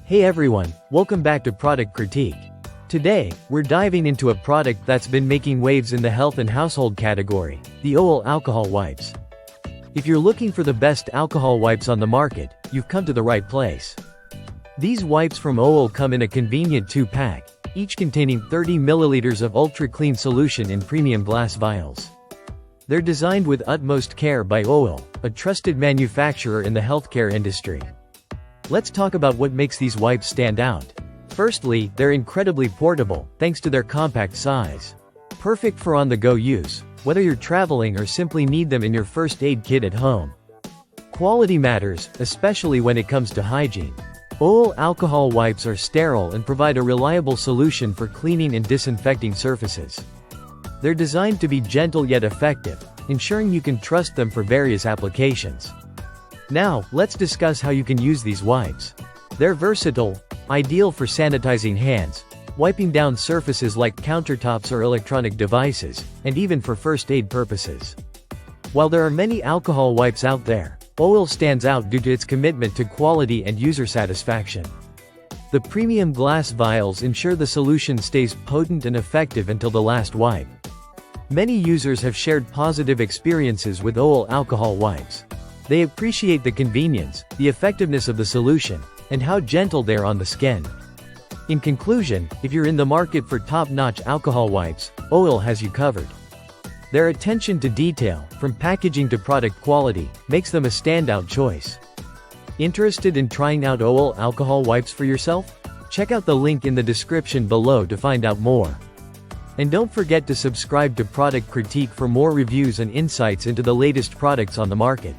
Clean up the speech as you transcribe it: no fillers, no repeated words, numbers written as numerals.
Hey everyone, welcome back to Product Critique. Today, we're diving into a product that's been making waves in the health and household category, the OWELL alcohol wipes. If you're looking for the best alcohol wipes on the market, you've come to the right place. These wipes from OWELL come in a convenient 2-pack, each containing 30 milliliters of ultra-clean solution in premium glass vials. They're designed with utmost care by OWELL, a trusted manufacturer in the healthcare industry. Let's talk about what makes these wipes stand out. Firstly, they're incredibly portable, thanks to their compact size. Perfect for on-the-go use, whether you're traveling or simply need them in your first aid kit at home. Quality matters, especially when it comes to hygiene. OWELL alcohol wipes are sterile and provide a reliable solution for cleaning and disinfecting surfaces. They're designed to be gentle yet effective, ensuring you can trust them for various applications. Now, let's discuss how you can use these wipes. They're versatile, ideal for sanitizing hands, wiping down surfaces like countertops or electronic devices, and even for first aid purposes. While there are many alcohol wipes out there, OWELL stands out due to its commitment to quality and user satisfaction. The premium glass vials ensure the solution stays potent and effective until the last wipe. Many users have shared positive experiences with OWELL alcohol wipes. They appreciate the convenience, the effectiveness of the solution, and how gentle they are on the skin. In conclusion, if you're in the market for top-notch alcohol wipes, OWELL has you covered. Their attention to detail, from packaging to product quality, makes them a standout choice. Interested in trying out OWELL alcohol wipes for yourself? Check out the link in the description below to find out more. And don't forget to subscribe to Product Critique for more reviews and insights into the latest products on the market.